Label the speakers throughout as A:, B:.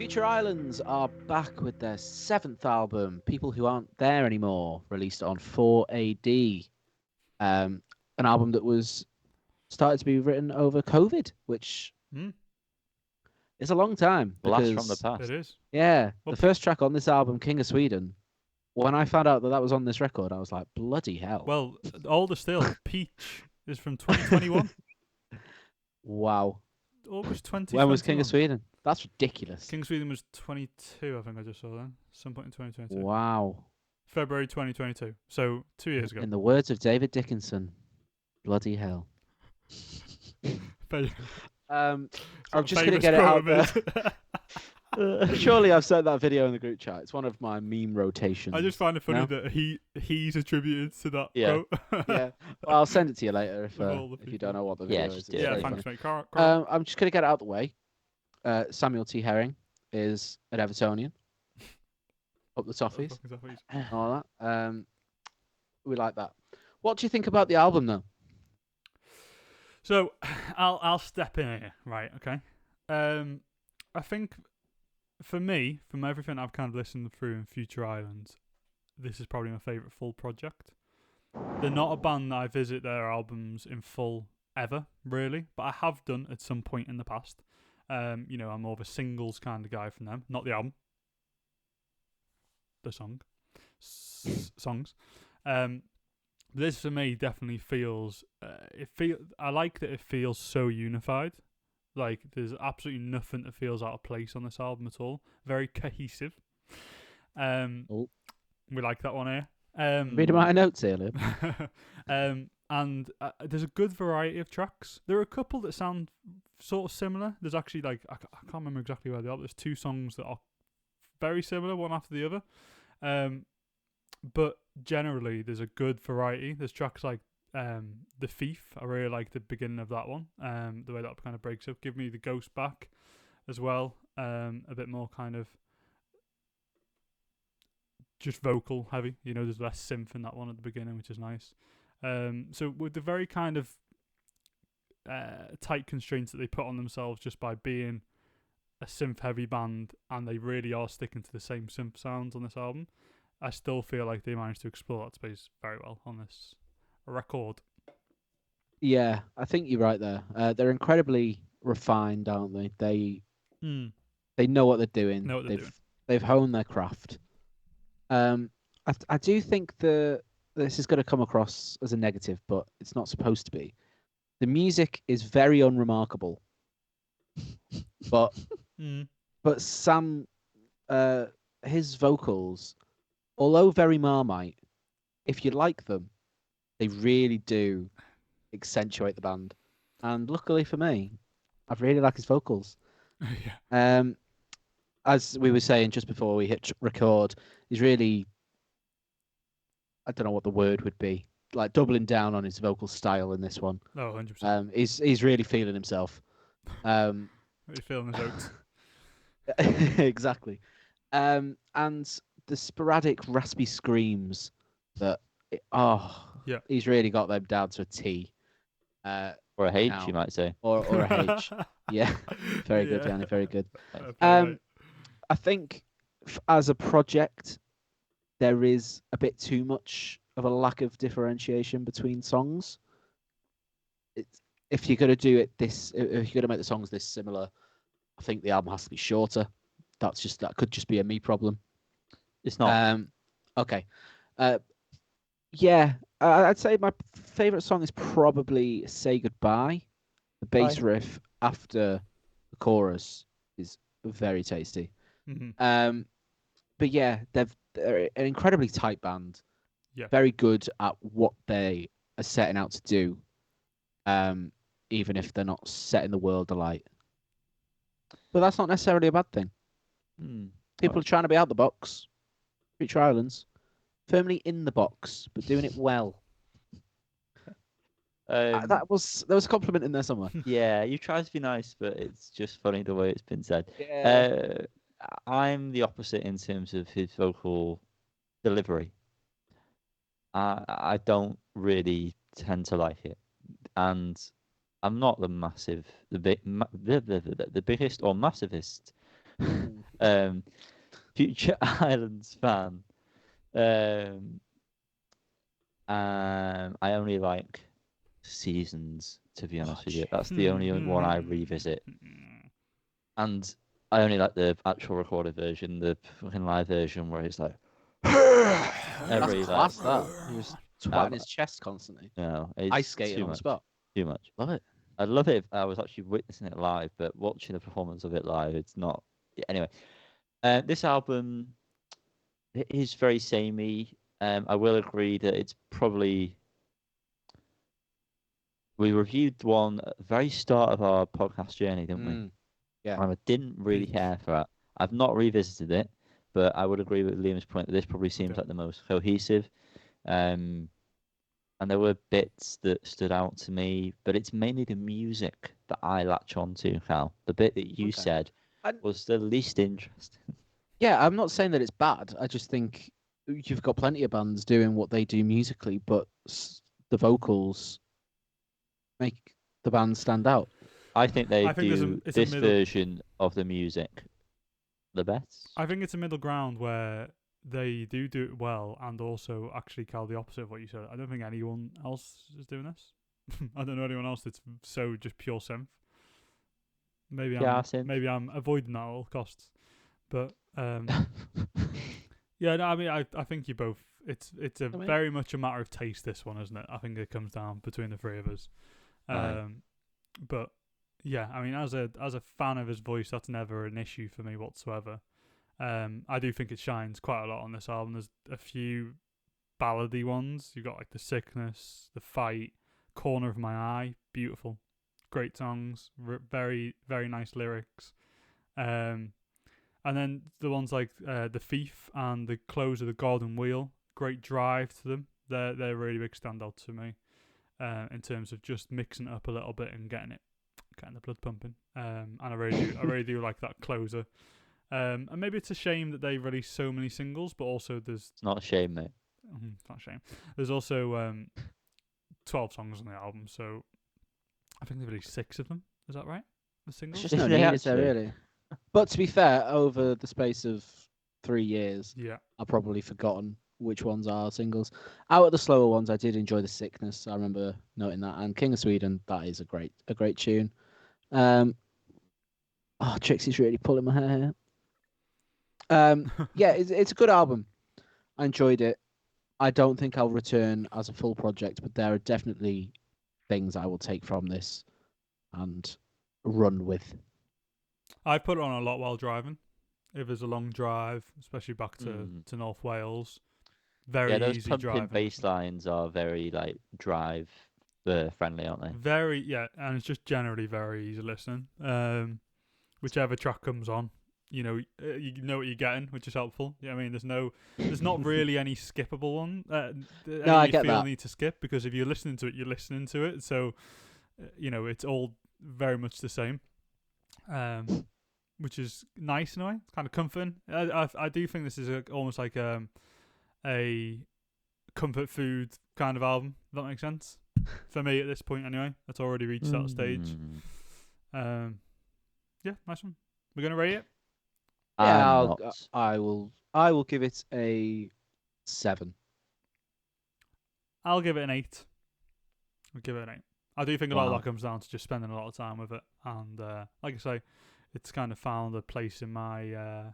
A: Future Islands are back with their seventh album, People Who Aren't There Anymore, released on 4AD. An album that was started to be written over COVID, which
B: Hmm?
A: is a long time
C: Blast from the
A: because,
B: It
C: past.
B: is.
A: yeah,
B: Well,
A: the first track on this album, King of Sweden, when I found out that that was on this record, I was like, bloody hell.
B: Well, older still, Peach is from 2021,
A: Wow.
B: August 2021.
A: When was King of Sweden? That's ridiculous.
B: King of Sweden was 22, I think I just saw that. Some point in 2022.
A: Wow.
B: February 2022. So 2 years ago.
A: In the words of David Dickinson, bloody hell.
B: Fa-
A: I'm
B: sort of
A: just going to
B: famous
A: get it out
B: quote of
A: there.
B: his.
A: Surely I've sent that video in the group chat. It's one of my meme rotations.
B: I just find it funny
A: No?
B: that he's attributed to that
C: Yeah.
B: quote.
A: Yeah. Well, I'll send it to you later if
B: With all the
A: you
B: people.
A: don't know what the
C: Yeah,
A: video
C: just
A: is.
C: do
A: It's
C: it.
B: Yeah,
A: very
B: thanks,
A: funny.
B: mate. Carl.
A: I'm just going to get it out of the way. Samuel T. Herring is an Evertonian. Up the toffees. All that. We like that. What do you think about the album, though?
B: So I'll step in here, right? Okay. I think for me, from everything I've kind of listened through in Future Islands, this is probably my favourite full project. They're not a band that I visit their albums in full ever, really, but I have done at some point in the past. I'm more of a singles kind of guy from them, not the album, the songs. This for me definitely feels. I like that it feels so unified. Like there's absolutely nothing that feels out of place on this album at all. Very cohesive. We like that one here.
A: Reading my notes here, Liam.
B: And there's a good variety of tracks. There are a couple that sound sort of similar. There's actually I can't remember exactly where they are. There's two songs that are very similar, one after the other. But generally, there's a good variety. There's tracks like The Thief. I really like the beginning of that one. The way that kind of breaks up. Give Me the Ghost Back as well. A bit more kind of just vocal heavy. There's less synth in that one at the beginning, which is nice. So with the very kind of tight constraints that they put on themselves just by being a synth heavy band, and they really are sticking to the same synth sounds on this album, I still feel like they managed to explore that space very well on this record.
A: Yeah, I think you're right there. They're incredibly refined, aren't they? They know what they're doing. They've honed their craft. I do think this is going to come across as a negative, but it's not supposed to be. The music is very unremarkable, but Sam, his vocals, although very Marmite, if you like them, they really do accentuate the band. And luckily for me, I really like his vocals.
B: Yeah.
A: As we were saying just before we hit record, he's really, I don't know what the word would be, like doubling down on his vocal style in this one.
B: Oh, 100%.
A: He's really feeling himself.
B: Really feeling his oats.
A: Exactly. And the sporadic raspy screams that, he's really got them down to a T.
C: Or a H, you might say.
A: Or a H. Yeah, very good, Yanni, very good. I think as a project, there is a bit too much of a lack of differentiation between songs. If you're going to do it if you're going to make the songs this similar, I think the album has to be shorter. That could just be a me problem.
C: It's not.
A: Okay. Yeah, I'd say my favorite song is probably "Say Goodbye." The bass riff after the chorus is very tasty.
B: Mm-hmm.
A: But yeah, they're an incredibly tight band.
B: Yeah.
A: Very good at what they are setting out to do. Even if they're not setting the world alight. But that's not necessarily a bad thing. People are trying to be out the box. Future Islands, firmly in the box, but doing it well. There was a compliment in there somewhere.
C: Yeah, you try to be nice, but it's just funny the way it's been said.
A: Yeah.
C: I'm the opposite in terms of his vocal delivery. I don't really tend to like it, and I'm not the biggest or massivist Future Islands fan. I only like Seasons, to be honest with you. That's the only one I revisit. And I only like the actual recorded version, the fucking live version where it's like
A: that's class. That he was twatting his chest constantly.
C: No,
A: ice skating on the spot.
C: Too much.
A: Love it.
C: I love it if I was actually witnessing it live, but watching the performance of it live, it's not. Anyway, this album it is very samey. I will agree that it's probably. We reviewed one at the very start of our podcast journey, didn't we?
A: Yeah.
C: And I didn't really care for it. I've not revisited it, but I would agree with Liam's point that this probably seems like the most cohesive. And there were bits that stood out to me, but it's mainly the music that I latch on to, Cal. The bit that you said was the least interesting.
A: Yeah, I'm not saying that it's bad. I just think you've got plenty of bands doing what they do musically, but the vocals make the band stand out.
C: I think they do this version of the music the best.
B: I think it's a middle ground where they do it well, and also actually, Cal, the opposite of what you said. I don't think anyone else is doing this. I don't know anyone else that's so just pure synth. Maybe I'm avoiding that at all costs. But yeah, no, I mean, I think you both. It's very much a matter of taste. This one, isn't it? I think it comes down between the three of us. But yeah, I mean, as a fan of his voice, that's never an issue for me whatsoever. I do think it shines quite a lot on this album. There's a few ballady ones. You've got like The Sickness, The Fight, Corner of My Eye, beautiful, great songs, very very nice lyrics. And then the ones like The Thief and The Close of the Golden Wheel, great drive to them. They're really big standout to me in terms of just mixing it up a little bit and getting the blood pumping. And I really do like that closer. And maybe it's a shame that they released so many singles, but also
C: It's not a shame, mate.
B: It's not a shame. There's also 12 songs on the album, so I think they released 6 of them. Is that right? The singles?
A: It's just no need, is there really? But to be fair, over the space of 3 years, I've probably forgotten which ones are singles. Out of the slower ones, I did enjoy The Sickness. I remember noting that, and King of Sweden. That is a great tune. Trixie's really pulling my hair here. Yeah, it's a good album. I enjoyed it. I don't think I'll return as a full project, but there are definitely things I will take from this and run with.
B: I put it on a lot while driving. If there's a long drive, especially back to North Wales, very
C: those
B: easy
C: pumping
B: driving.
C: bass lines are very like drive friendly, aren't they?
B: Very, and it's just generally very easy listening. Whichever track comes on, you know what you're getting, which is helpful. Yeah, I mean, there's not really any skippable one.
A: No, I get that.
B: Need to skip, because if you're listening to it, you're listening to it. So, it's all very much the same. Which is nice in a way. It's kind of comforting. I do think this is almost like a comfort food kind of album. If that makes sense for me at this point. Anyway, it's already reached that stage. Yeah, nice one. We're gonna rate it.
A: Yeah, I will give it a 7.
B: I'll give it an 8. I'll give it an 8. I do think a lot of that comes down to just spending a lot of time with it, and like I say, it's kind of found a place in my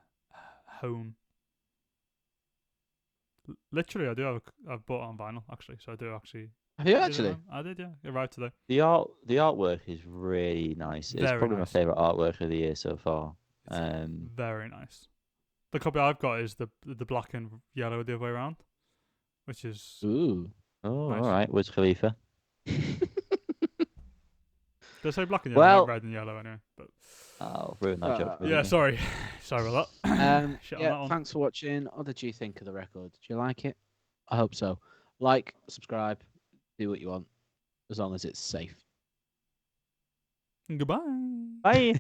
B: home. Literally, I've bought it on vinyl actually, so I do actually.
A: Have you actually?
B: I did, yeah. It arrived today.
C: The artwork is really nice. It's probably my favourite artwork of the year so far.
B: Very nice. The copy I've got is the black and yellow the other way around, which is
C: nice. All right. Wiz Khalifa.
B: Did I say black and yellow? Red and yellow anyway. But
C: I'll ruin that joke.
B: Yeah, sorry about that.
A: Thanks for watching. What did you think of the record? Did you like it? I hope so. Like, subscribe, do what you want, as long as it's safe.
B: Goodbye.
C: Bye.